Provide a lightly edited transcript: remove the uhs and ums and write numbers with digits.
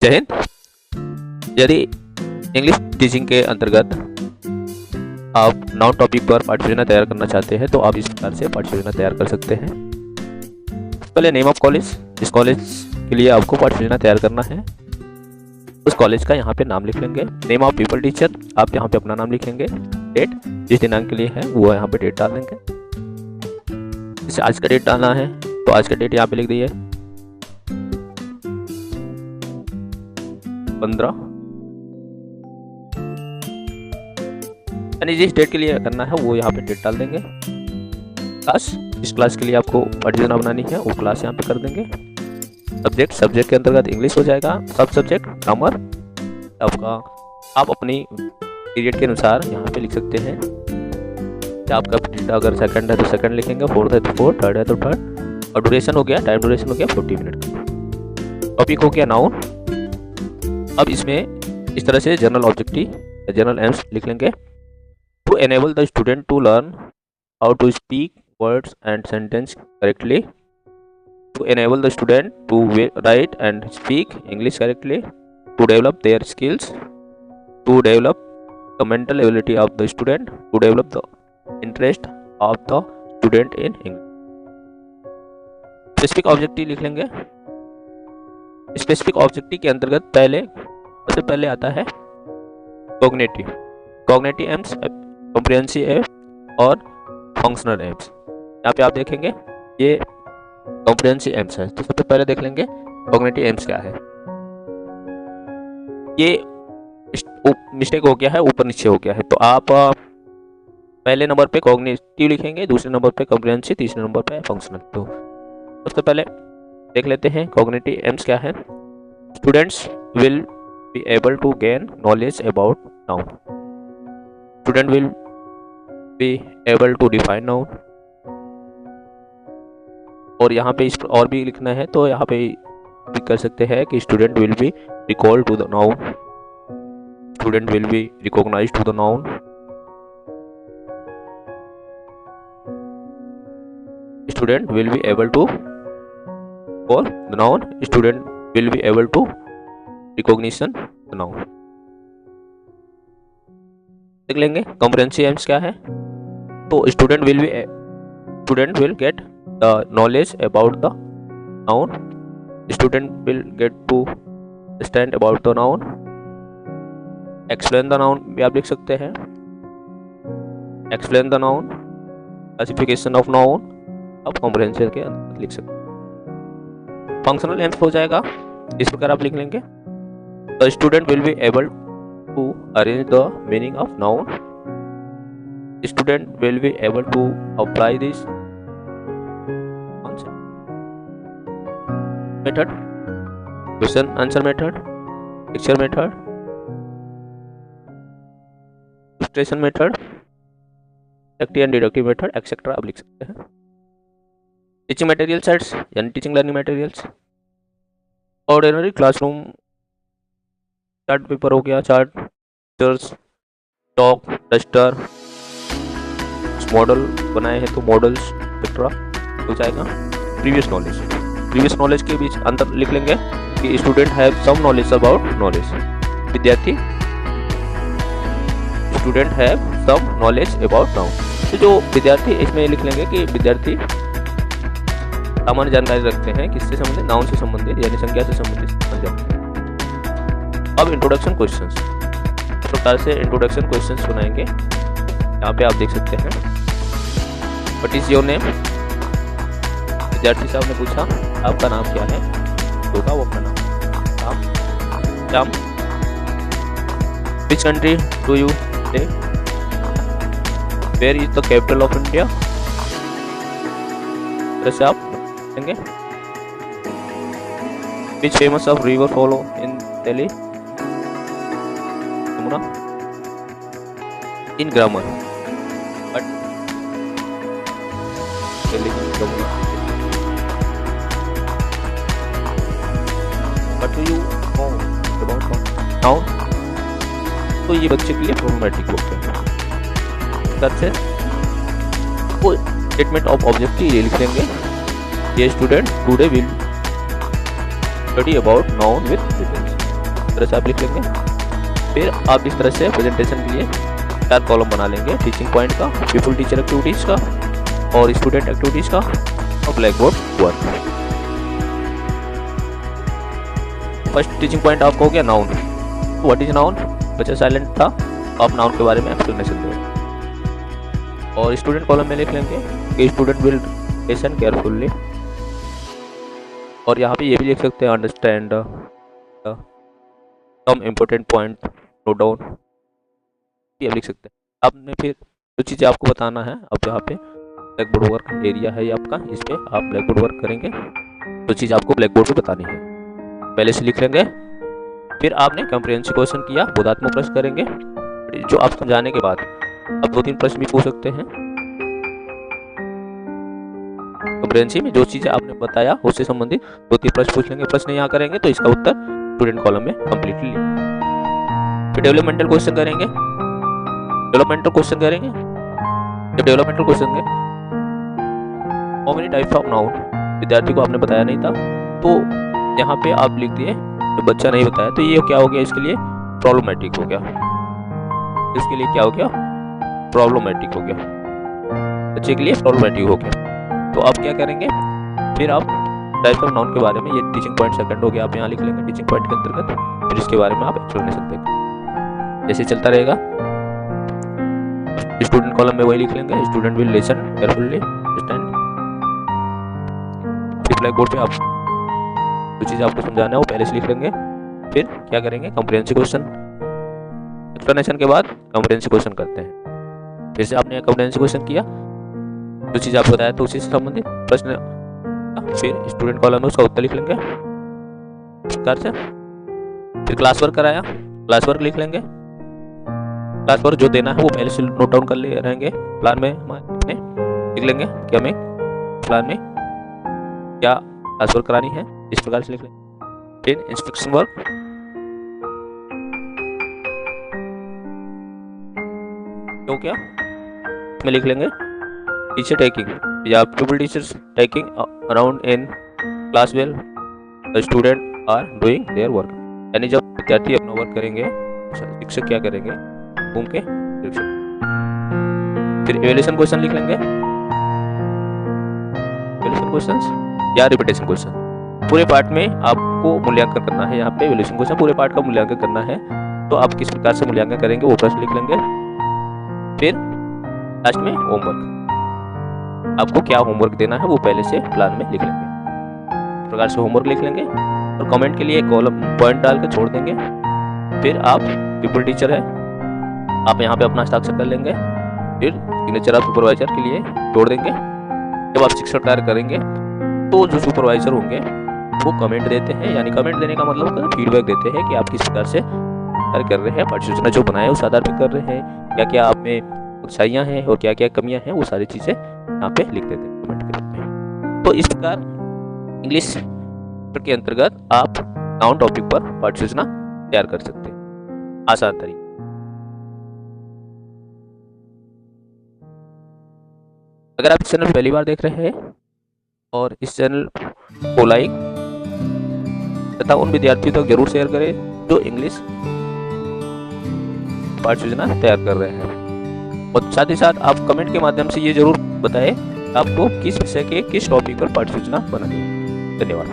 जय हिंद। यदि English teaching के अंतर्गत आप नाउन टॉपिक पर पाठ्ययोजना तैयार करना चाहते हैं तो आप इस प्रकार से पाठ्ययोजना तैयार कर सकते हैं। पहले नेम ऑफ कॉलेज, जिस कॉलेज के लिए आपको पाठ्ययोजना तैयार करना है उस कॉलेज का यहाँ पे नाम लिख लेंगे। नेम ऑफ पीपल टीचर, आप यहाँ पे अपना नाम लिखेंगे। डेट, जिस दिनांक के लिए है वो यहाँ पे डेट डाल देंगे। जैसे आज का डेट डालना है तो आज का डेट यहाँ पे लिख दिए 15, यानी जिस डेट के लिए करना है वो यहाँ पे डेट डाल देंगे। क्लास, जिस क्लास के लिए आपको पाठ्ययोजना बनानी है वो क्लास यहाँ पे कर देंगे। सब्जेक्ट के अंतर्गत इंग्लिश हो जाएगा। सब सब्जेक्ट ग्रामर आपका, आप अपनी पीरियड के अनुसार यहाँ पे लिख सकते हैं। आपका पीरियड अगर सेकंड है तो सेकंड लिखेंगे, फोर्थ है तो फोर्थ, थर्ड है तो थर्ड। और ड्यूरेशन हो गया, टाइम ड्यूरेशन हो गया 40 मिनट का। टॉपिक हो गया नाउन। अब इसमें इस तरह से जनरल ऑब्जेक्टिव, जनरल एम्स लिख लेंगे। To enable the student to learn how to speak words and sentence correctly, to enable the student to write and speak English correctly, to develop their skills, to develop the mental ability of the student, to develop the interest of the student in English. Specific objective लिख लेंगे। Specific objective के अंतर्गत सबसे पहले आता है cognitive AIIMS, comprehensive AIIMS और functional AIIMS. यहाँ पे आप देखेंगे ये कॉम्प्रिहेंसिव एम्स है। तो सबसे पहले देख लेंगे कॉग्निटिव एम्स क्या है। ये मिस्टेक हो गया है, ऊपर नीचे हो गया है। तो आप पहले नंबर पे कॉग्निटिव लिखेंगे, दूसरे नंबर पे कॉम्प्रिहेंसिव, तीसरे नंबर पे फंक्शनल। तो सबसे पहले देख लेते हैं कॉग्निटिव एम्स क्या है। Students will be able to gain knowledge about noun, student will be able to define noun. और यहाँ पे इस पर और भी लिखना है तो यहाँ पे भी कर सकते हैं कि student will be recall to the noun, student will be recognize to the noun, student will be able to call the noun, student will be able to recognition the noun. देख लेंगे कॉम्प्रिहेंसिव एम्स क्या है। तो student will get the knowledge about the noun, student will get to understand about the noun, explain the noun भी आप लिख सकते हैं, explain the noun, classification of noun आप comprehension के अंदर लिख सकते हैं। फंक्शनल एम्स हो जाएगा, इस प्रकार आप लिख लेंगे। the student will be able to arrange the meaning of noun, student will be able to apply this method, question answer method, picture method, illustration method, inductive and deductive method, etc. आप लिख सकते हैं। Teaching material sets यानी teaching learning materials, ordinary classroom chart paper हो गया, chart, chalk, duster, model बनाए हैं तो मॉडल्स एक्सेट्रा हो जाएगा। प्रीवियस नॉलेज के बीच अंतर लिख लेंगे कि student have some knowledge about knowledge, विद्यार्थी student have some knowledge about noun. तो जो विद्यार्थी, इसमें लिख लेंगे कि विद्यार्थी सामान्य जानकारी रखते हैं किससे संबंधित, नाउन से संबंधित यानी संज्ञा से संबंधित। अब इंट्रोडक्शन क्वेश्चंस, इस प्रकार से इंट्रोडक्शन क्वेश्चंस बनाएंगे। यहाँ पे आप देख सकते हैं व्हाट इज योर नेम, विद्यार्थी साहब ने पूछा आपका नाम क्या है, होगा वो अपना नाम। Which country do you live, where is the capital of India. जैसे आप देंगे which famous of river follow in Delhi, Yamuna. In grammar but Yamuna. What do you know about noun? तो ये बच्चे के लिए प्रॉब्लमेटिक होते हैं। सबसे वो स्टेटमेंट ऑफ ऑब्जेक्टिव ये लिख देंगे। ये student today will study about noun with details. इस तरह से आप लिख लेंगे। फिर आप इस तरह से प्रेजेंटेशन के लिए 4 कॉलम बना लेंगे, टीचिंग पॉइंट का, पीपल टीचर एक्टिविटीज़ का, और स्टूडेंट एक्टिविटीज़ का, और black board work. First teaching point आपका हो गया नाउन। What is noun? बच्चा साइलेंट था, आप नाउन के बारे में एक्सप्लेनेशन दें। और स्टूडेंट कॉलम में लिख लेंगे कि स्टूडेंट विल लिसन केयरफुल्ली, और यहाँ पे ये भी लिख सकते हैं understand some important point, note down, ये लिख सकते हैं। आपने फिर जो चीज़ें आपको बताना है, अब यहाँ पे ब्लैक बोर्ड वर्क एरिया है ये आपका, इस पर आप ब्लैक बोर्ड वर्क करेंगे, जो चीज़ आपको ब्लैक बोर्ड पे बतानी है पहले से लिख लेंगे। फिर आपने कंप्रिहेंसिव क्वेश्चन किया, बोधात्मक प्रश्न करेंगे, जो आप समझाने के बाद अब 2-3 प्रश्न भी पूछ सकते हैं। कंप्रिहेंसिव में जो चीज़ें आपने बताया उससे संबंधित 2-3 प्रश्न पूछ लेंगे। प्रश्न यहाँ करेंगे तो इसका उत्तर स्टूडेंट कॉलम में कंप्लीटली। फिर डेवलपमेंटल क्वेश्चन करेंगे, जब developmental question how many types of noun, विद्यार्थी को आपने बताया नहीं था तो यहाँ पे आप लिख दिए तो बच्चा नहीं बताया, तो ये क्या हो गया, इसके लिए प्रॉब्लमेटिक हो गया, इसके लिए क्या हो गया, प्रॉब्लमेटिक हो गया, बच्चे के लिए प्रॉब्लमेटिक हो गया। तो आप क्या करेंगे, फिर आप टाइप्स ऑफ नाउन के बारे में, ये टीचिंग पॉइंट सेकंड हो गया, आप यहाँ लिख लेंगे टीचिंग पॉइंट के अंतर्गत, फिर इसके बारे में आप एक्सप्लेनेशन देंगे। जैसे चलता रहेगा, स्टूडेंट कॉलम में वही लिख लेंगे, student will listen carefully understand. फिर ब्लैक बोर्ड पे आप जो चीज़ आपको समझाना है वो पहले से लिख लेंगे। फिर क्या करेंगे, कंप्रिहेंसिव क्वेश्चन, एक्सप्लेनेशन के बाद कंप्रिहेंसिव क्वेश्चन करते हैं। फिर से आपने कंप्रिहेंसिव क्वेश्चन किया, जो चीज़ आपको बताया तो उसी से संबंधित प्रश्न, फिर स्टूडेंट कॉलम में उसका उत्तर लिख लेंगे इस प्रकार से। फिर क्लास वर्क कराया, क्लास वर्क लिख लेंगे, क्लास वर्क जो देना है वो पहले से नोट डाउन कर ले रहेंगे, प्लान में हमारे लिख लेंगे कि हमें प्लान में क्या क्लास वर्क करानी है, इस प्रकार से लिख लेंगे। फिर इंस्ट्रक्शन वर्क, क्यों क्या इसमें लिख लेंगे टीचर टेकिंग या people teachers taking around in class well the student are doing their work, यानी जब विद्यार्थी अपना वर्क करेंगे शिक्षक क्या करेंगे, घूम के शिक्षक। फिर इवैल्यूएशन क्वेश्चन लिख लेंगे, इवैल्यूएशन क्वेश्चंस या रिपीटेशन क्वेश्चन, पूरे पार्ट में आपको मूल्यांकन करना है। यहाँ पे इवैल्यूएशन क्वेश्चन पूरे पार्ट का मूल्यांकन करना है, तो आप किस प्रकार से मूल्यांकन करेंगे वो प्रश्न लिख लेंगे। फिर लास्ट में होमवर्क, आपको क्या होमवर्क देना है वो पहले से प्लान में लिख लेंगे, इस प्रकार से होमवर्क लिख लेंगे और कमेंट के लिए कॉलम पॉइंट डालकर छोड़ देंगे। फिर आप पीपल टीचर है, आप यहाँ पे अपना हस्ताक्षर कर लेंगे, फिर सिग्नेचर आप सुपरवाइजर के लिए छोड़ देंगे। जब आप शिक्षण कार्य करेंगे तो जो सुपरवाइजर होंगे वो कमेंट देते हैं, यानी कमेंट देने का मतलब फीडबैक देते हैं कि आप किस प्रकार से कार्य कर रहे हैं, पाठ्य सूचना जो बनाए उस आधार पर कर रहे हैं, क्या क्या आप में अच्छाइयाँ हैं और क्या क्या कमियाँ हैं, वो सारी चीज़ें यहाँ पे लिख देते हैं कमेंट के रूप में। तो इस प्रकार इंग्लिश के अंतर्गत आप नाउन टॉपिक पर पाठ्य सूचना तैयार कर सकते हैं आसान तरीके। अगर आप इस चैनल पहली बार देख रहे हैं और इस चैनल को लाइक तथा उन विद्यार्थियों तक जरूर शेयर करें जो इंग्लिश पाठ्य सूचना तैयार कर रहे हैं, और साथ ही साथ आप कमेंट के माध्यम से ये जरूर बताएं आपको किस विषय के किस टॉपिक पर पाठ्य सूचना बनानी है। धन्यवाद।